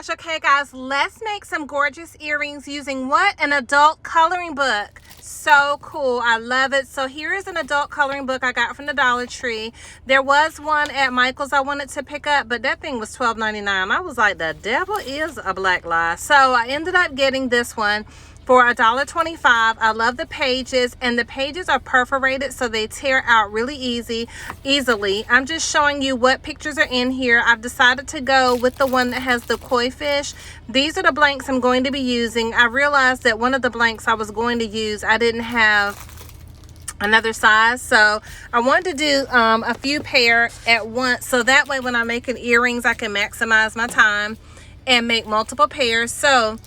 gosh. Okay, guys, let's make some gorgeous earrings using what? An adult coloring book. So cool. I love it. So here is an adult coloring book I got from the Dollar Tree. There was one at Michael's I wanted to pick up, but that thing was $12.99. I was like, the devil is a black lie. So I ended up getting this one for $1.25. I love the pages, and the pages are perforated so they tear out really easily. I'm just showing you what pictures are in here. I've decided to go with the one that has the koi fish. These are the blanks I'm going to be using. I realized that one of the blanks I was going to use, I didn't have another size, so I wanted to do a few pair at once, so that way when I'm making earrings I can maximize my time and make multiple pairs. So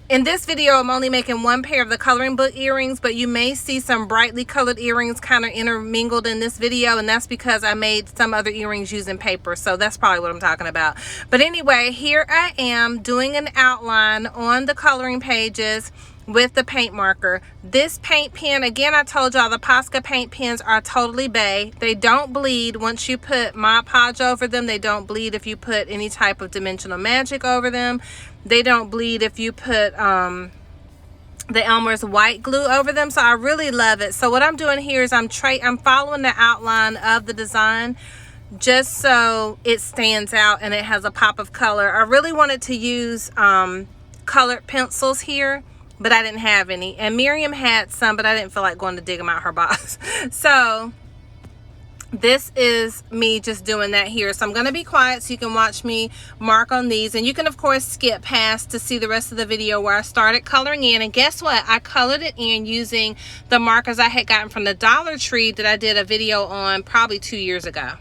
in this video, I'm only making one pair of the coloring book earrings, but you may see some brightly colored earrings kind of intermingled in this video, and that's because I made some other earrings using paper, so that's probably what I'm talking about. But anyway, here I am doing an outline on the coloring pages with the paint marker. This paint pen, again, I told y'all the Posca paint pens are totally bae. They don't bleed once you put Mod Podge over them. They don't bleed if you put any type of Dimensional Magic over them. They don't bleed if you put the Elmer's white glue over them. So I really love it. So what I'm doing here is I'm following the outline of the design just so it stands out and it has a pop of color. I really wanted to use colored pencils here, but I didn't have any, and Miriam had some, but I didn't feel like going to dig them out her box. So this is me just doing that here. So I'm going to be quiet so you can watch me mark on these, and you can of course skip past to see the rest of the video where I started coloring in. And guess what? I colored it in using the markers I had gotten from the Dollar Tree that I did a video on probably 2 years ago.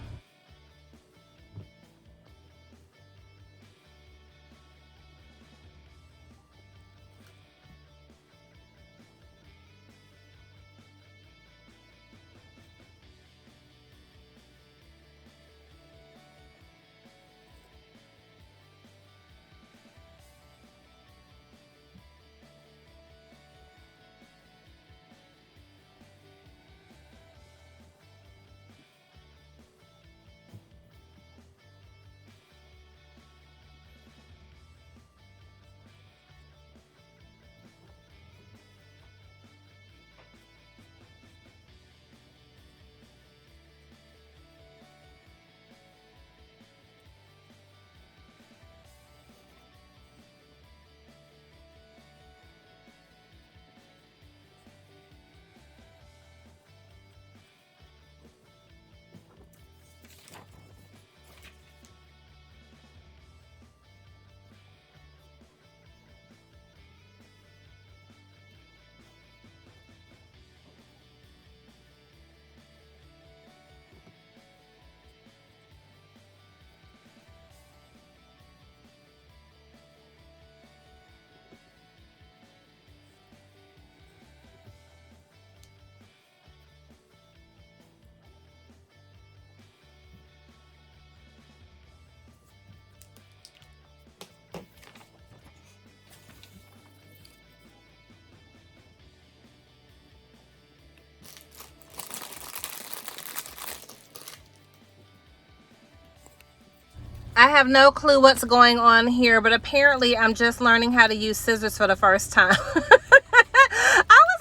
I have no clue what's going on here, but apparently I'm just learning how to use scissors for the first time. I was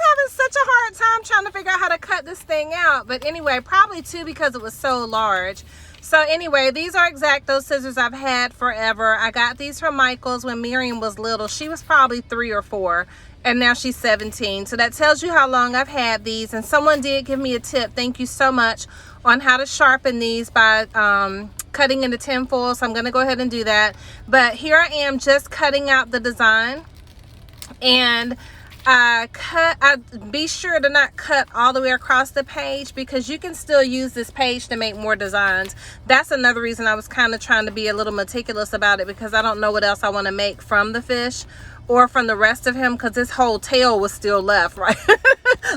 having such a hard time trying to figure out how to cut this thing out. But anyway, probably too because it was so large. So anyway, these are X-Acto scissors I've had forever. I got these from Michael's when Miriam was little. She was probably 3 or 4. And now she's 17. So that tells you how long I've had these. And someone did give me a tip, thank you so much, on how to sharpen these by cutting into tinfoil. So I'm going to go ahead and do that. But here I am just cutting out the design. And be sure to not cut all the way across the page, because you can still use this page to make more designs. That's another reason I was kind of trying to be a little meticulous about it, because I don't know what else I want to make from the fish or from the rest of him, because this whole tail was still left, right?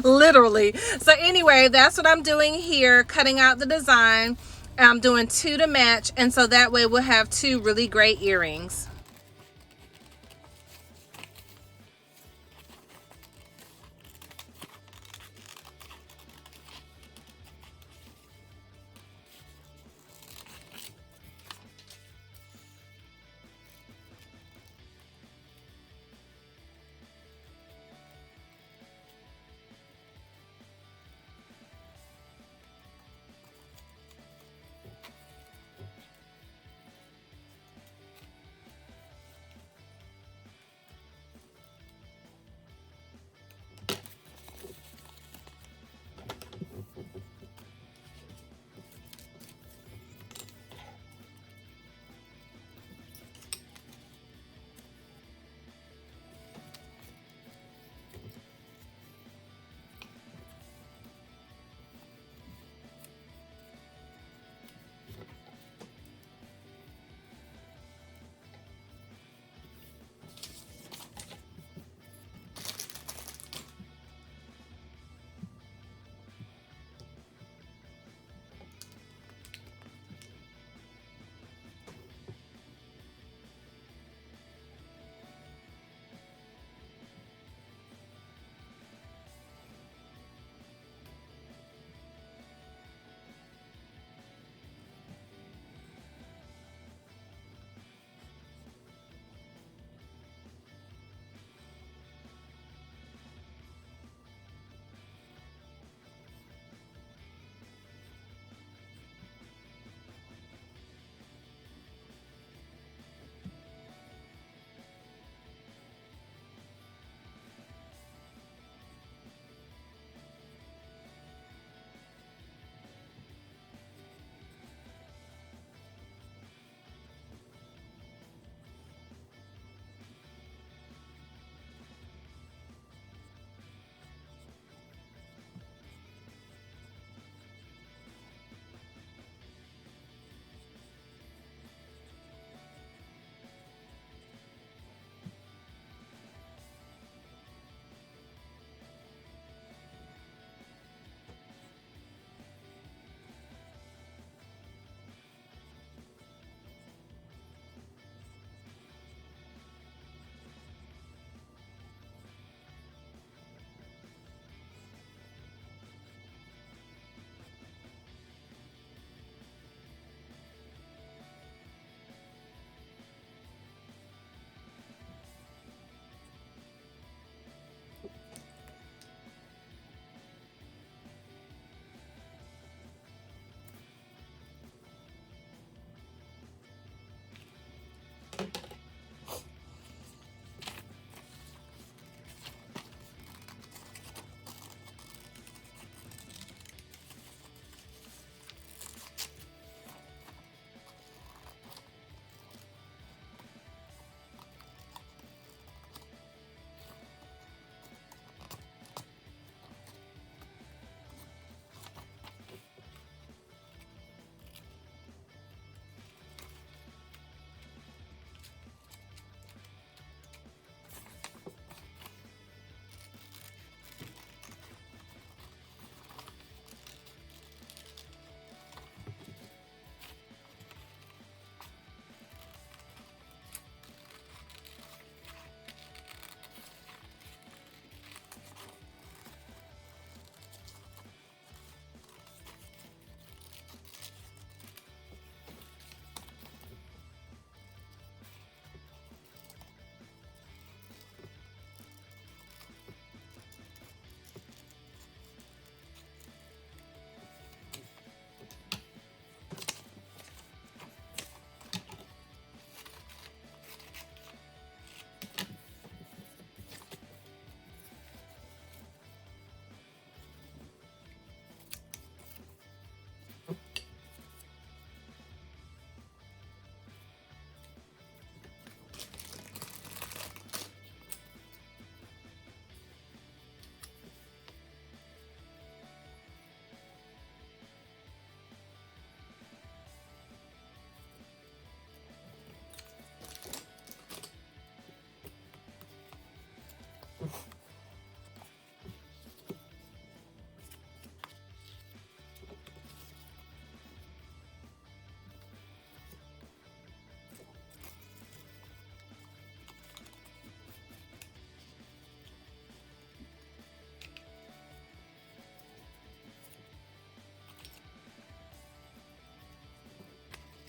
Literally. So anyway, that's what I'm doing here, cutting out the design. I'm doing 2 to match, and so that way we'll have 2 really great earrings.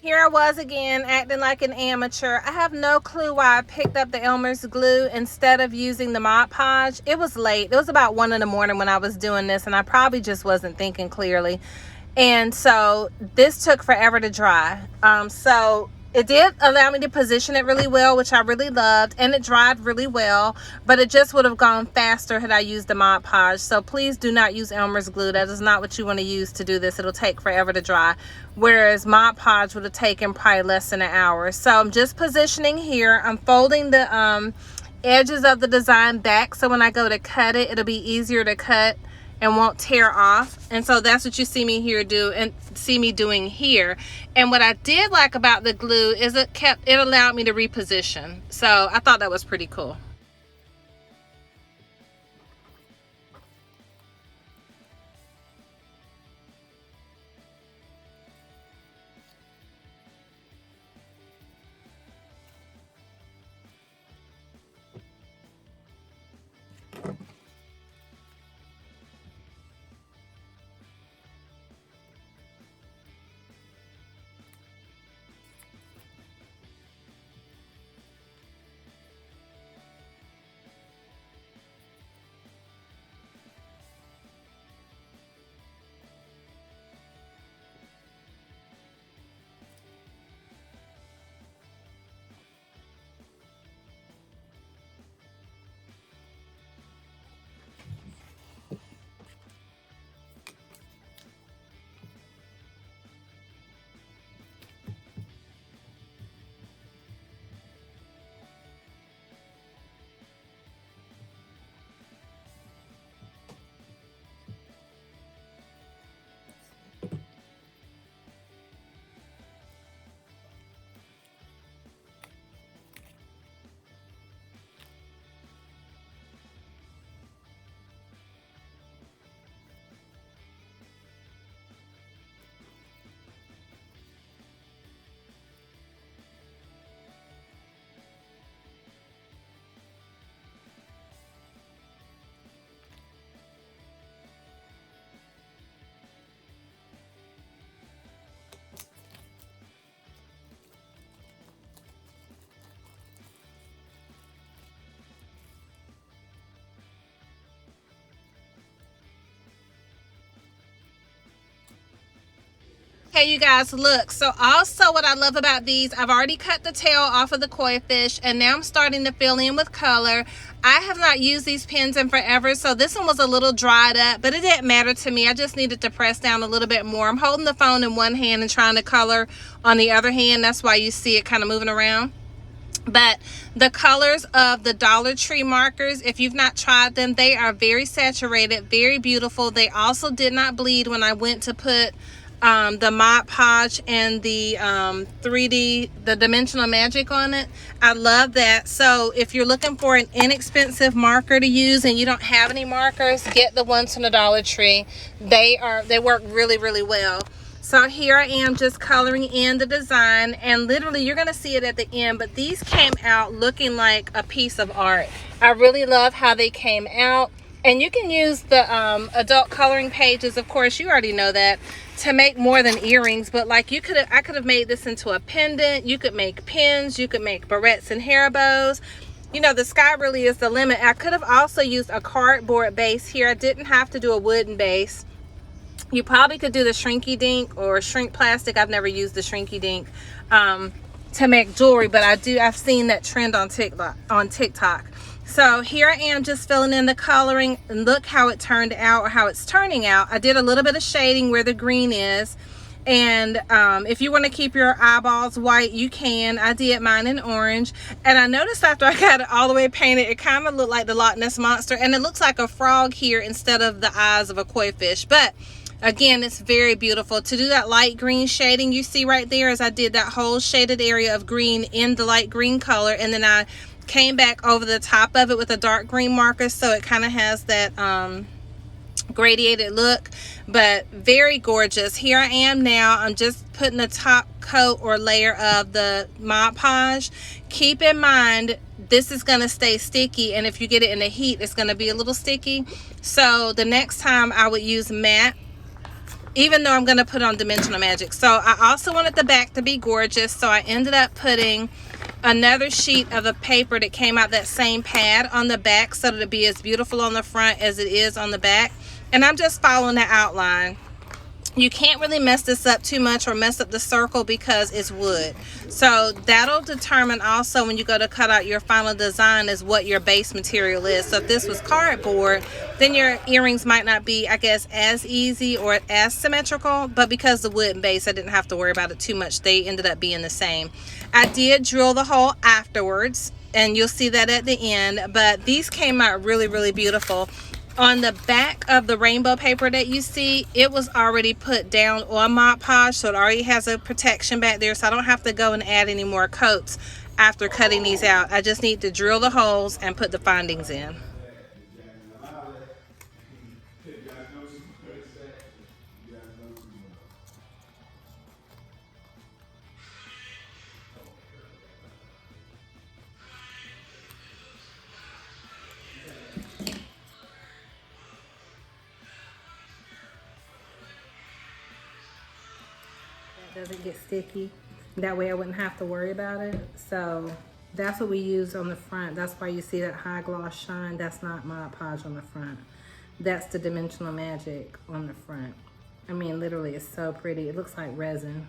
Here I was again acting like an amateur. I have no clue why I picked up the Elmer's glue instead of using the Mod Podge. It was late. It was about 1 in the morning when I was doing this, and I probably just wasn't thinking clearly. And so this took forever to dry. So it did allow me to position it really well, which I really loved, and it dried really well, but it just would have gone faster had I used the Mod Podge. So please do not use Elmer's glue. That is not what you want to use to do this. It'll take forever to dry, whereas Mod Podge would have taken probably less than an hour. So I'm just positioning here. I'm folding the edges of the design back, so when I go to cut it, it'll be easier to cut and won't tear off. And so that's what you see me here do and see me doing here. And what I did like about the glue is it allowed me to reposition. So I thought that was pretty cool. Okay, you guys, look. So also what I love about these, I've already cut the tail off of the koi fish, and now I'm starting to fill in with color. I have not used these pens in forever, so this one was a little dried up, but it didn't matter to me. I just needed to press down a little bit more. I'm holding the phone in one hand and trying to color on the other hand. That's why you see it kind of moving around. But the colors of the Dollar Tree markers, if you've not tried them, they are very saturated, very beautiful. They also did not bleed when I went to put the Mod Podge and the 3D, the Dimensional Magic on it. I love that. So if you're looking for an inexpensive marker to use and you don't have any markers, get the ones from the Dollar Tree. They work really, really well. So here I am just coloring in the design, and literally you're going to see it at the end, but these came out looking like a piece of art. I really love how they came out. And you can use the adult coloring pages, of course, you already know that, to make more than earrings. But like I could have made this into a pendant. You could make pins, you could make barrettes and hair bows. You know, the sky really is the limit. I could have also used a cardboard base here. I didn't have to do a wooden base. You probably could do the shrinky dink or shrink plastic. I've never used the shrinky dink to make jewelry, but I've seen that trend on TikTok. So here I am just filling in the coloring, and look how it turned out, or how it's turning out. I did a little bit of shading where the green is, and if you want to keep your eyeballs white, you can. I did mine in orange, and I noticed after I got it all the way painted, it kind of looked like the Loch Ness Monster, and it looks like a frog here instead of the eyes of a koi fish. But again, it's very beautiful. To do that light green shading you see right there, as I did that whole shaded area of green in the light green color, and then I came back over the top of it with a dark green marker, so it kind of has that gradiated look, but very gorgeous. Here I am now. I'm just putting the top coat or layer of the Mod Podge. Keep in mind, this is going to stay sticky, and if you get it in the heat, it's going to be a little sticky. So the next time I would use matte even though I'm going to put on Dimensional Magic. So I also wanted the back to be gorgeous, so I ended up putting another sheet of the paper that came out that same pad on the back so that it'd be as beautiful on the front as it is on the back. And I'm just following the outline. You can't really mess this up too much or mess up the circle because it's wood. So that'll determine also when you go to cut out your final design is what your base material is. So if this was cardboard, then your earrings might not be, I guess, as easy or as symmetrical. But because the wood base, I didn't have to worry about it too much. They ended up being the same. I did drill the hole afterwards, and you'll see that at the end. But these came out really, really beautiful. On the back of the rainbow paper that you see, it was already put down on Mod Podge, so it already has a protection back there, so I don't have to go and add any more coats after cutting these out. I just need to drill the holes and put the findings in. Doesn't get sticky. That way I wouldn't have to worry about it. So that's what we use on the front. That's why you see that high gloss shine. That's not Mod Podge on the front. That's the Dimensional Magic on the front. I mean, literally, it's so pretty. It looks like resin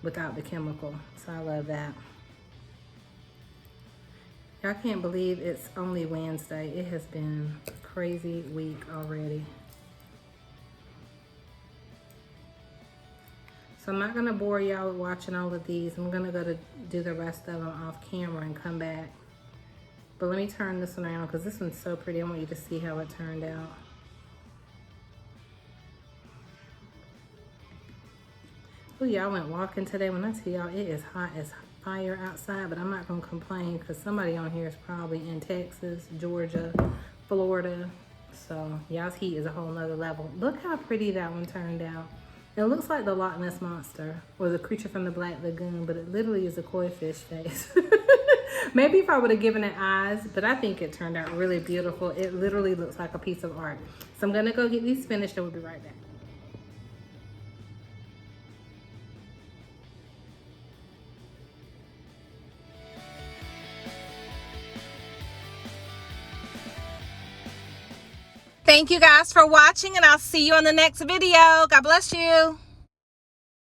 without the chemical. So I love that. Y'all can't believe it's only Wednesday. It has been a crazy week already. So I'm not gonna bore y'all with watching all of these. I'm gonna go to do the rest of them off camera and come back. But let me turn this one around because this one's so pretty. I want you to see how it turned out. Oh, y'all went walking today. When I tell y'all it is hot as fire outside, but I'm not gonna complain because somebody on here is probably in Texas, Georgia, Florida. So y'all's heat is a whole nother level. Look how pretty that one turned out. It looks like the Loch Ness Monster or the creature from the Black Lagoon, but it literally is a koi fish face. Maybe if I would have given it eyes, but I think it turned out really beautiful. It literally looks like a piece of art. So I'm gonna go get these finished and we'll be right back. Thank you guys for watching, and I'll see you on the next video. God bless you.